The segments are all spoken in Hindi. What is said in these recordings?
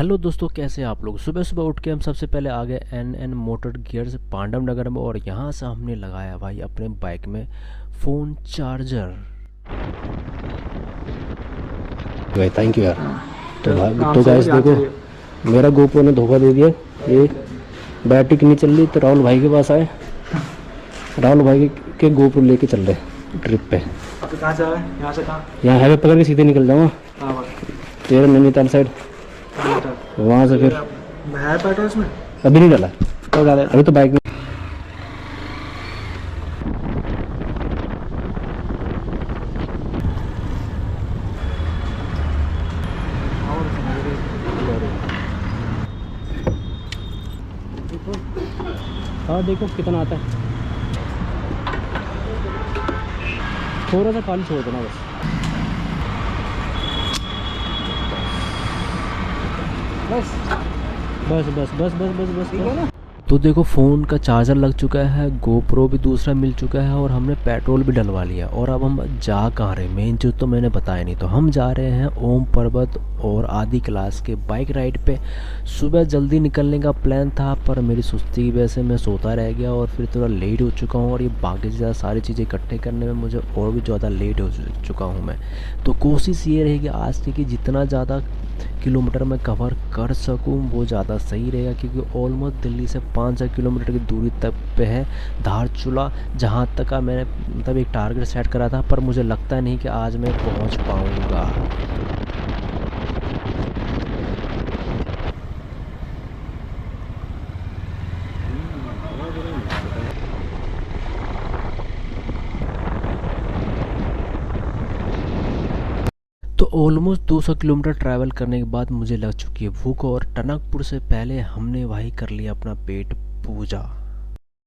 हेलो दोस्तों, कैसे हैं आप लोग। सुबह सुबह उठ के हम सबसे पहले आ गए एन मोटर गियर्स पांडव नगर में, और यहाँ से हमने लगाया भाई अपने बाइक में फ़ोन चार्जर। भाई थैंक यू यार। तो भाई तो काम से गाइस याद देखो, चाहिए। मेरा गोप्रो ने धोखा दे दिया। ये बैटरी नहीं चल रही तो राहुल भाई के पास आए। राहुल भाई के गोप्रो लेके चल रहे ट्रिप पे। अभी कहाँ जा रहा है? यहाँ से कहाँ? यहाँ हाईवे पकड़ के सीधे निकल जाऊँगा कहाँ पर? तेरा नैनीताल साइड, वहाँ से फिर। है पेट्रोल इसमें? अभी नहीं डाला, तो डाले। अभी तो बाइक में। हाँ देखो कितना आता है, थोड़ा सा खाली छोड़ देना बस बस बस बस बस बस बस ठीक है ना। तो देखो, फ़ोन का चार्जर लग चुका है, गोप्रो भी दूसरा मिल चुका है, और हमने पेट्रोल भी डलवा लिया। और अब हम जा कहाँ रहे, मेन चीज़ तो मैंने बताया नहीं। तो हम जा रहे हैं ओम पर्वत और आदि क्लास के बाइक राइड पे। सुबह जल्दी निकलने का प्लान था, पर मेरी सुस्ती की वजह से मैं सोता रह गया और फिर थोड़ा लेट हो चुका हूँ। और ये बाकी ज़्यादा सारी चीज़ें इकट्ठे करने में मुझे और भी ज़्यादा लेट हो चुका हूँ मैं। तो कोशिश ये रहेगी आज की कि जितना ज़्यादा किलोमीटर मैं कवर कर सकूं वो ज़्यादा सही रहेगा, क्योंकि ऑलमोस्ट दिल्ली से 500 किलोमीटर की दूरी तक पे है धारचूला, जहां तक का मैंने मतलब एक टारगेट सेट करा था। पर मुझे लगता नहीं कि आज मैं पहुंच पाऊंगा। तो ऑलमोस्ट 200 किलोमीटर ट्रैवल करने के बाद मुझे लग चुकी है भूख, और टनकपुर से पहले हमने वही कर लिया अपना पेट पूजा।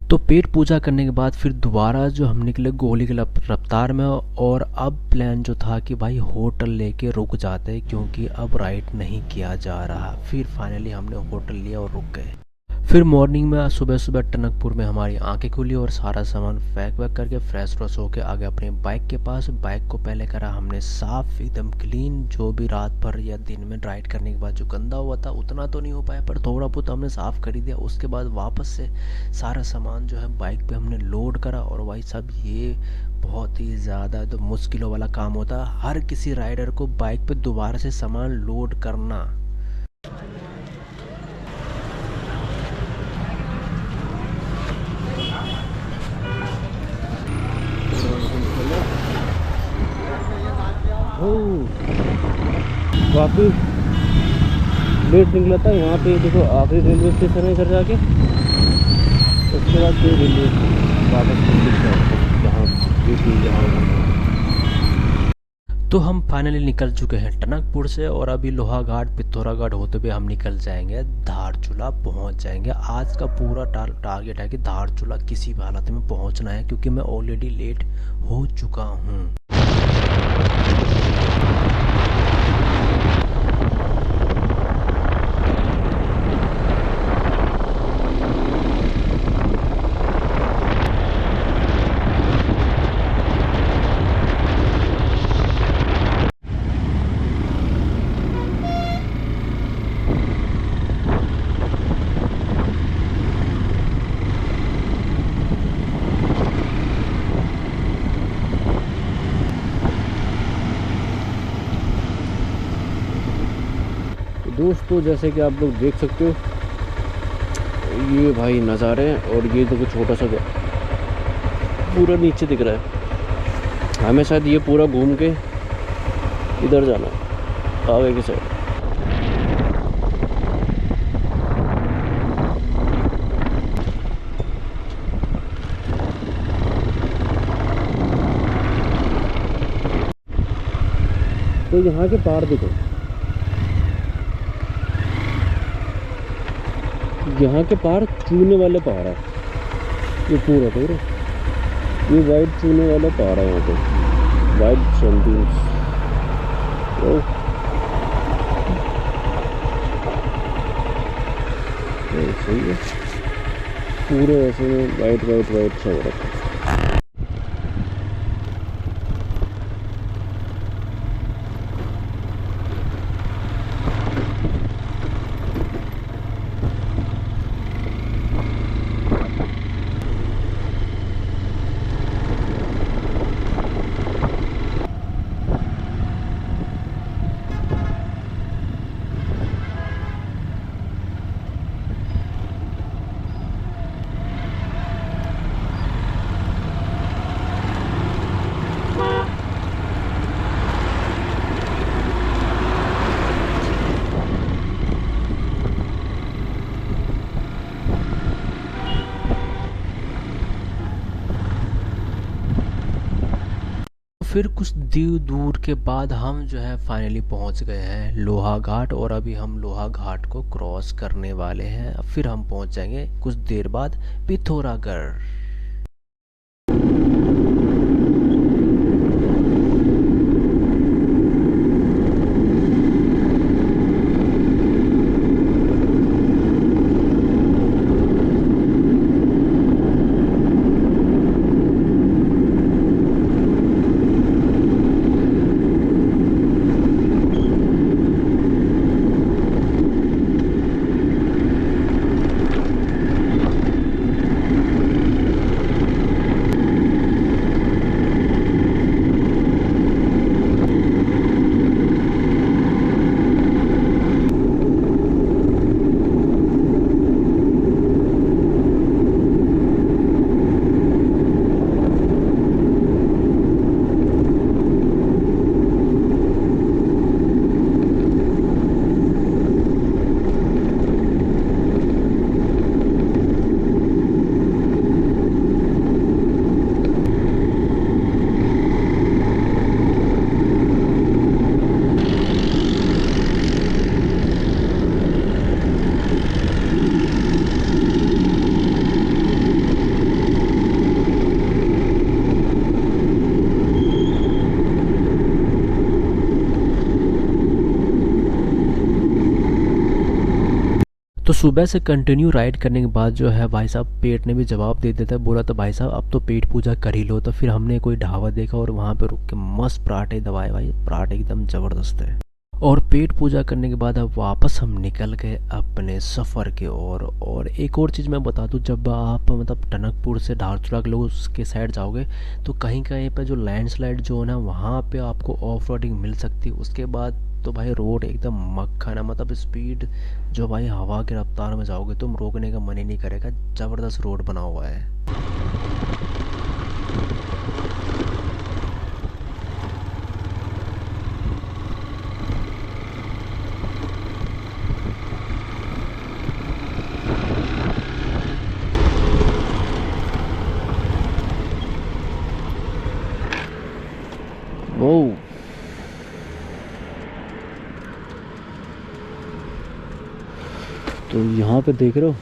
तो पेट पूजा करने के बाद फिर दोबारा जो हम निकले गोली की रफ्तार में। और अब प्लान जो था कि भाई होटल लेके रुक जाते, क्योंकि अब राइड नहीं किया जा रहा। फिर फाइनली हमने होटल लिया और रुक गए। फिर मॉर्निंग में सुबह सुबह टनकपुर में हमारी आंखें खुली, और सारा सामान पैक वैक करके फ्रेश व्रेश होके आ गए अपने बाइक के पास। बाइक को पहले करा हमने साफ़, एकदम क्लीन। जो भी रात भर या दिन में राइड करने के बाद जो गंदा हुआ था उतना तो नहीं हो पाया, पर थोड़ा बहुत हमने साफ़ कर ही दिया। उसके बाद वापस से सारा सामान जो है बाइक पे हमने लोड करा। और भाई साहब, ये बहुत ही ज़्यादा तो मुश्किलों वाला काम होता है हर किसी राइडर को, बाइक पे दोबारा से सामान लोड करना। काफ़ी लेट निकला था। यहाँ पे देखो आखिरी रेलवे स्टेशन है, इधर जाके उसके बाद फिर रेलवे वापस जहाँ तो हम फाइनली निकल चुके हैं टनकपुर से, और अभी लोहाघाट पिथौरागढ़ होते हुए हम निकल जाएंगे धारचूला पहुंच जाएंगे। आज का पूरा टारगेट है कि धारचूला किसी भी हालत में पहुंचना है, क्योंकि मैं ऑलरेडी लेट हो चुका हूं। दोस्तों जैसे कि आप लोग देख सकते हो, ये भाई नज़ारे हैं। और ये देखो छोटा सा पूरा नीचे दिख रहा है। हमें शायद ये पूरा घूम के इधर जाना है आगे की साइड। तो यहाँ के पहाड़ देखो, यहाँ के पहाड़ चूने वाले पहाड़ है। ये पूरा ये वाइट चूने वाला पहाड़ है। यहाँ पे वाइट सैंडल्स। सही है, पूरे ऐसे में वाइट वाइट वाइट सा हो रखा है। फिर कुछ दूर के बाद हम जो है फाइनली पहुंच गए हैं लोहा घाट, और अभी हम लोहा घाट को क्रॉस करने वाले हैं। अब फिर हम पहुंच जाएंगे कुछ देर बाद पिथौरागढ़। तो सुबह से कंटिन्यू राइड करने के बाद जो है भाई साहब पेट ने भी जवाब दे देता है, बोला तो भाई साहब अब तो पेट पूजा कर ही लो। तो फिर हमने कोई ढाबा देखा और वहाँ पे रुक के मस्त पराठे दबाए, भाई पराठे एकदम ज़बरदस्त है। और पेट पूजा करने के बाद अब वापस हम निकल गए अपने सफ़र के ओर। और एक और चीज़ मैं बता दूं, जब आप मतलब टनकपुर से धारचूला के लोग उसके साइड जाओगे तो कहीं कहीं पे जो लैंडस्लाइड जो है ना वहाँ पे आपको ऑफ रोडिंग मिल सकती है। उसके बाद तो भाई रोड एकदम मक्खन है, मतलब स्पीड जो भाई हवा की रफ्तार में जाओगे तुम रोकने का मन ही नहीं करेगा, ज़बरदस्त रोड बना हुआ है। वो तो यहाँ पे देख रहे हो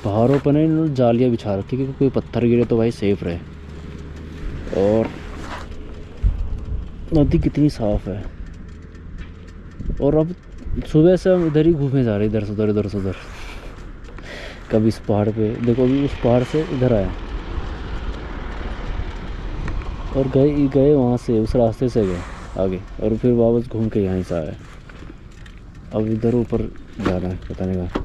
पहाड़ों पर ना इन्होंने जालियाँ बिछा रखी है, क्योंकि कोई पत्थर गिरे तो भाई सेफ रहे। और नदी कितनी साफ है। और अब सुबह से हम इधर ही घूमे जा रहे हैं, इधर से उधर। कभी इस पहाड़ पे देखो, अभी उस पहाड़ से इधर आया और गए वहाँ से उस रास्ते से गए आगे, और फिर वापस घूम के यहाँ से आए। अब इधर ऊपर जाना है, पता नहीं कहाँ।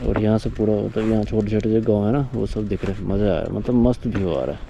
और यहाँ से पूरा मतलब यहाँ छोटे छोटे जो गाँव है ना वो सब दिख रहे हैं। मज़ा आया, मतलब मस्त व्यू आ रहा है।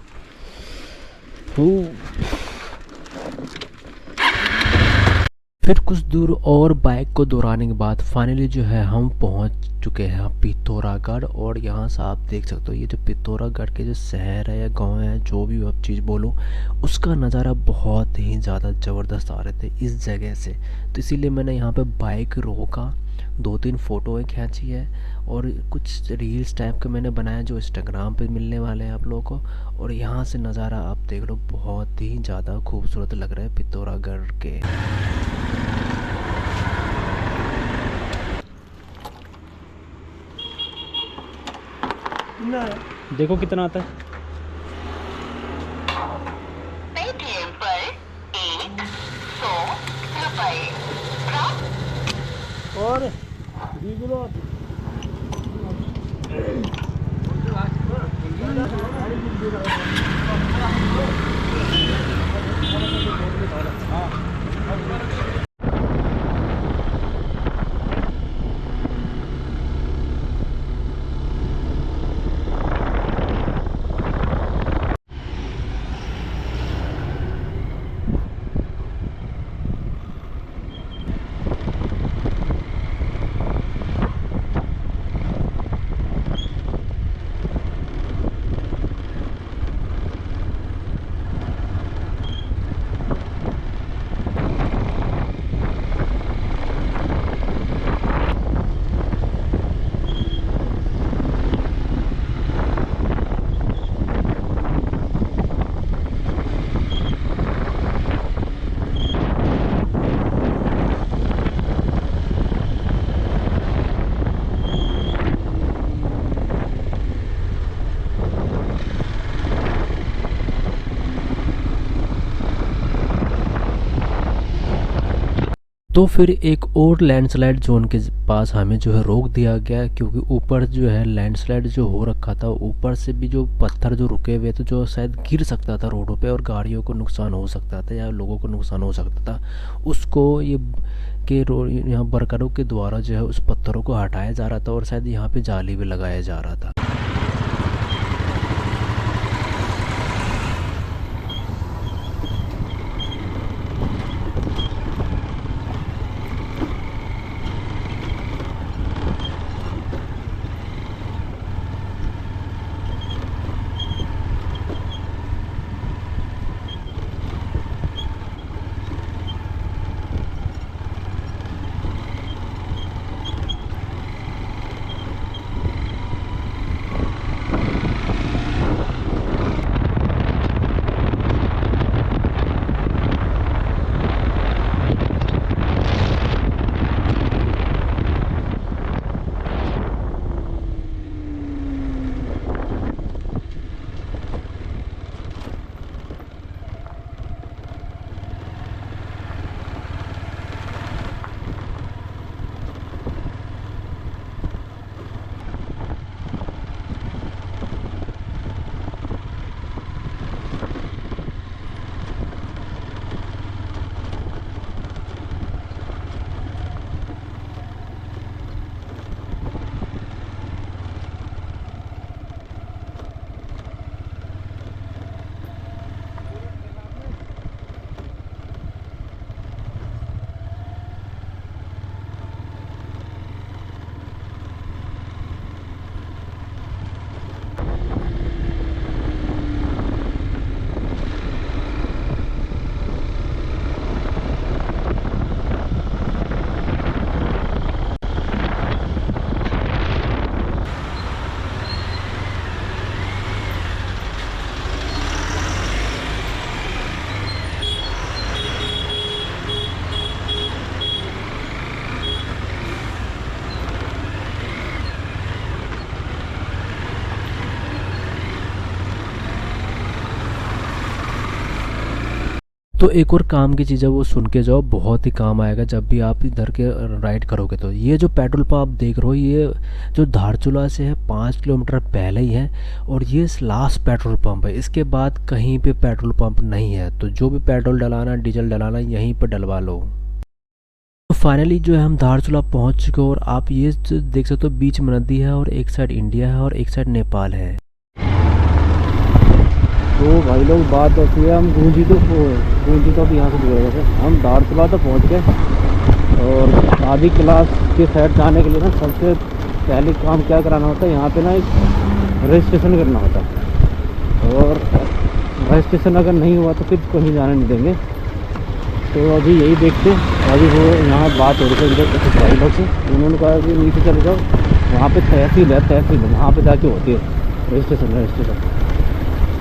फिर कुछ दूर और बाइक को दोहराने के बाद फाइनली जो है हम पहुंच चुके हैं पिथौरागढ़। और यहाँ से आप देख सकते हो ये जो पिथौरागढ़ के जो शहर है या गांव है, जो भी आप चीज़ बोलो, उसका नज़ारा बहुत ही ज़्यादा ज़बरदस्त आ रहे थे इस जगह से। तो इसीलिए मैंने यहाँ पे बाइक रोका, 2-3 फ़ोटोएँ खींची है और कुछ रील्स टाइप के मैंने बनाया जो इंस्टाग्राम पे मिलने वाले हैं आप लोगों को। और यहाँ से नज़ारा आप देख लो, बहुत ही ज़्यादा खूबसूरत लग रहा है पिथौरागढ़ के। देखो कितना आता है। पेटीएम पर 100 रुपए प्राप्त। और तो फिर एक और लैंडस्लाइड जोन के पास हमें जो है रोक दिया गया, क्योंकि ऊपर जो है लैंडस्लाइड जो हो रखा था, ऊपर से भी जो पत्थर जो रुके हुए थे जो शायद गिर सकता था रोडों पे और गाड़ियों को नुकसान हो सकता था या लोगों को नुकसान हो सकता था, उसको ये यहाँ वर्करों के द्वारा जो है उस पत्थरों को हटाया जा रहा था और शायद यहाँ पे जाली भी लगाया जा रहा था। तो एक और काम की चीज़ है, वो सुन के जाओ, बहुत ही काम आएगा जब भी आप इधर के राइड करोगे। तो ये जो पेट्रोल पंप आप देख रहे हो, ये जो धारचूला से है 5 किलोमीटर पहले ही है और ये लास्ट पेट्रोल पंप है। इसके बाद कहीं पे पेट्रोल पंप नहीं है, तो जो भी पेट्रोल डलाना डीजल डलाना यहीं पर डलवा लो। तो फाइनली जो है हम धारचूला पहुंच चुके और आप ये देख सकते हो बीच में नदी है और एक साइड इंडिया है और एक साइड नेपाल है। तो भाई लोग बात होती है, हम गूंजी तो अब यहाँ से जुड़े थे, हम धारचूला तो पहुँच गए और आधी क्लास के साइड जाने के लिए ना सबसे पहले काम क्या कराना होता है, यहाँ पे ना एक रजिस्ट्रेशन करना होता है और रजिस्ट्रेशन अगर नहीं हुआ तो फिर कहीं जाने नहीं देंगे। तो अभी यही देखते, अभी वो यहाँ बात हो रही है इधर भाई लोग से, उन्होंने कहा कि नीचे चले जाओ, वहाँ पे तहसील है वहाँ पे जाके होती है रजिस्ट्रेशन।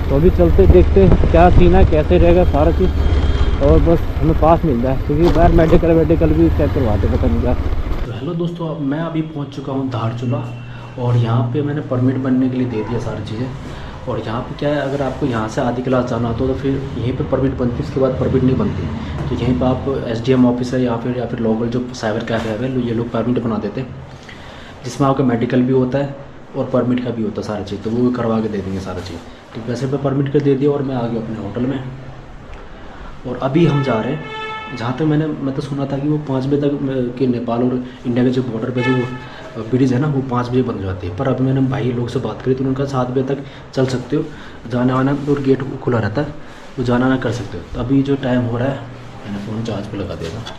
तो अभी चलते देखते क्या सीन है, कैसे रहेगा सारा चीज़, और बस हमें पास मिल जाए, क्योंकि बाहर मेडिकल भी चेक करवाते पता नहीं क्या। तो हेलो दोस्तों, अब मैं अभी पहुंच चुका हूं धारचूला और यहाँ पे मैंने परमिट बनने के लिए दे दिया सारी चीज़ें। और यहाँ पे क्या है, अगर आपको यहाँ से आधी क्लास जाना हो तो फिर यहीं पे परमिट बनती है, उसके बाद परमिट नहीं बनती। तो यहीं पे आप SDM ऑफिस है या फिर लोकल जो साइबर कैफे है ये लोग परमिट बना देते हैं, जिसमें आपका मेडिकल भी होता है और परमिट का भी होता है सारा चीज़, तो वो भी करवा के दे देंगे सारा चीज़। तो वैसे मैं परमिट कर दे दिया और मैं आ गया अपने होटल में। और अभी हम जा रहे हैं जहाँ तक मैं तो सुना था कि वो 5 बजे तक कि नेपाल और इंडिया के जो बॉर्डर पे जो ब्रिज है ना वो 5 बजे बंद हो जाती है। पर अभी मैंने भाई लोग से बात करी तो उन्होंने कहा 7 बजे तक चल सकते हो, जाना आना और गेट खुला रहता है, वो जाना आना कर सकते हो। तो अभी जो टाइम हो रहा है, मैंने फ़ोन चार्ज पे लगा दिया था,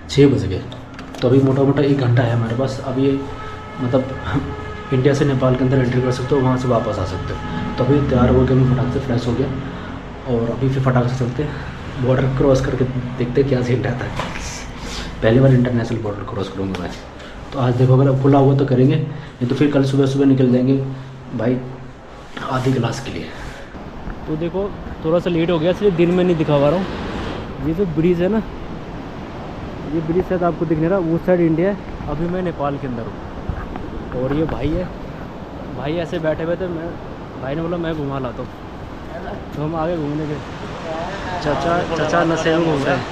6 बज गए। तो अभी मोटा मोटा 1 घंटा है हमारे पास। अभी मतलब इंडिया से नेपाल के अंदर एंट्री कर सकते हो, वहाँ से वापस आ सकते हो। तो अभी तैयार हो गया, मैं फटाक से फ्रेश हो गया और अभी फिर फटाक से चलते बॉर्डर क्रॉस करके देखते क्या सीन रहता है। पहली बार इंटरनेशनल बॉर्डर क्रॉस करूँगा मैं, तो आज देखो अगर खुला हुआ तो करेंगे, नहीं तो फिर कल सुबह सुबह निकल जाएंगे भाई आधी क्लास के लिए। तो देखो थोड़ा सा लेट हो गया इसलिए दिन में नहीं दिखा पा रहा हूँ। ये जो ब्रिज है ना, ये ब्रिज शायद आपको दिख नहीं रहा, वो साइड इंडिया है, अभी मैं नेपाल के अंदर हूँ। और ये भाई है, भाई ऐसे बैठे हुए थे, मैं भाई ने बोला मैं घुमा लाता हूँ, तो हम आगे घूमने के। चाचा नशे में घूम रहे हैं।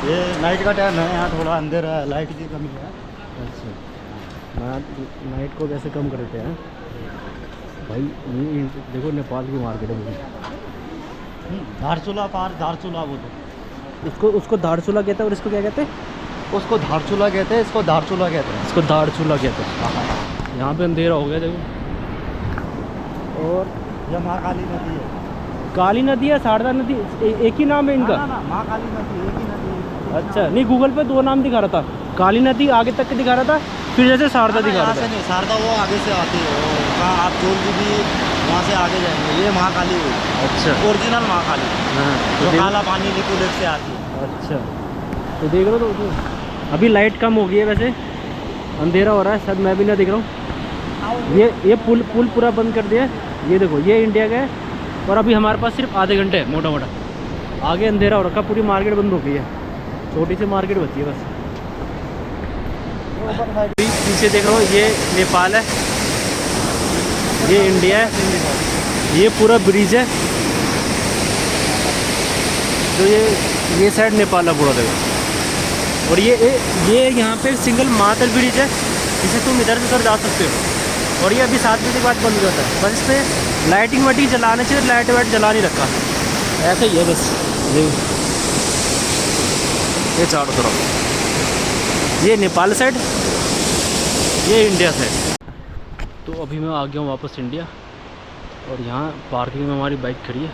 ये नाइट का टाइम है, यहाँ थोड़ा अंधेरा है, लाइट की कमी है। अच्छा, नाइट को कैसे कम करते हैं भाई। ये देखो नेपाल की मार्केट है पूरी। धारचूला पार, धारचूला बोलो। उसको धारचूला कहते हैं और इसको क्या कहते हैं? उसको धारचूला कहते हैं, इसको धारचूला कहते हैं। इसको धारचूला कहते हैं। यहाँ पे अंधेरा हो गया देखो। और ये महाकाली नदी है। काली नदी है, शारदा नदी, एक ही नाम है इनका? ना, महाकाली नदी एक ही नदी है। अच्छा, नहीं गूगल पे 2 नाम दिखा रहा था, काली नदी आगे तक के दिखा रहा था, फिर जैसे शारदा दिखा रहा था। नहीं, शारदा वो आगे से आती है, वहाँ आप जोल जी भी वहाँ से आगे जाएंगे। ये महाकाली हुई। अच्छा, ओरिजिनल महाकाली, हाँ जो काला पानी लिक्विड लेक से आती है। अच्छा, तो देख लो तो अभी लाइट कम हो गई है, वैसे अंधेरा हो रहा है, शायद मैं भी ना दिख रहा हूँ। ये पुल पूरा बंद कर दिया है। ये देखो, ये इंडिया का है और अभी हमारे पास सिर्फ आधे घंटे है मोटा मोटा। आगे अंधेरा हो रखा, पूरी मार्केट बंद हो गई है, छोटी सी मार्केट बची है बस। पीछे देख रहा हूँ, ये नेपाल है, ये इंडिया है, ये पूरा ब्रिज है तो ये साइड नेपाल है पूरा देखो। और ये यहाँ पे सिंगल मात्र ब्रिज है जिसे तुम इधर से उधर जा सकते हो। और ये अभी 7 बजे के बाद बंद हो जाता है, बस इस पर लाइटिंग वाइटिंग जलाने चाहिए, लाइट वाइट जला नहीं रखा, ऐसा ही है बस। ये चारों तरफ, ये नेपाल साइड, ये इंडिया साइड। तो अभी मैं आ गया हूँ वापस इंडिया और यहाँ पार्किंग में हमारी बाइक खड़ी है।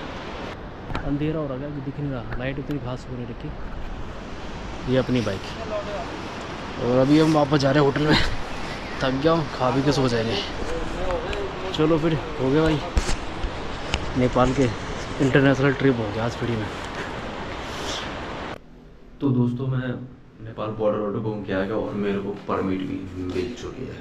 अंधेरा हो रहा है, दिख नहीं रहा, लाइट उतनी खास हो नहीं रखी। ये अपनी बाइक। और अभी हम वापस जा रहे हैं होटल में, थक गया हूँ, खा पी के सो जाएंगे। चलो फिर, हो गया भाई, नेपाल के इंटरनेशनल ट्रिप हो गया आज फ्री में। तो दोस्तों, मैं नेपाल बॉर्डर घूम के आ गया और मेरे को परमिट भी मिल चुकी है।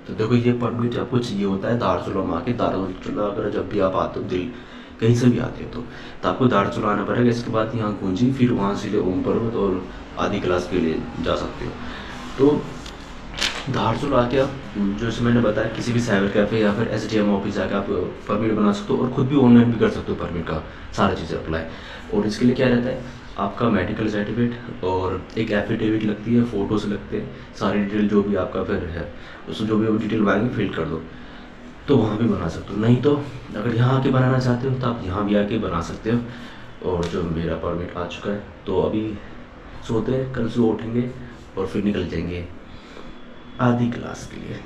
तो देखो, ये परमिट आपको चाहिए होता है धारचूला माँ के। धारचूला अगर जब भी आप आते हो, दिल कहीं से भी आते हो तो आपको धारचूला आना पड़ेगा। इसके बाद यहाँ गूंजी, फिर वहाँ सीधे ओम पर्वत और आदि क्लास के लिए जा सकते हो। तो धारचूला आके आप, जैसे मैंने बताया, किसी भी साइबर कैफे या फिर SDM ऑफिस जाकर आप परमिट बना सकते हो और ख़ुद भी ऑनलाइन भी कर सकते हो परमिट का सारा चीज़ें अप्लाई। और इसके लिए क्या रहता है, आपका मेडिकल सर्टिफिकेट और एक एफिडेविट लगती है, फ़ोटोज़ लगते हैं, सारी डिटेल जो भी आपका फिर है उसमें जो भी डिटेल मांगेंगे फिल कर दो, तो वहाँ भी बना सकते हो। नहीं तो अगर यहाँ आके बनाना चाहते हो तो आप यहाँ भी आके बना सकते हो। और जो मेरा परमिट आ चुका है, तो अभी सोते हैं, कल से उठेंगे और फिर निकल जाएंगे आदि क्लास के लिए।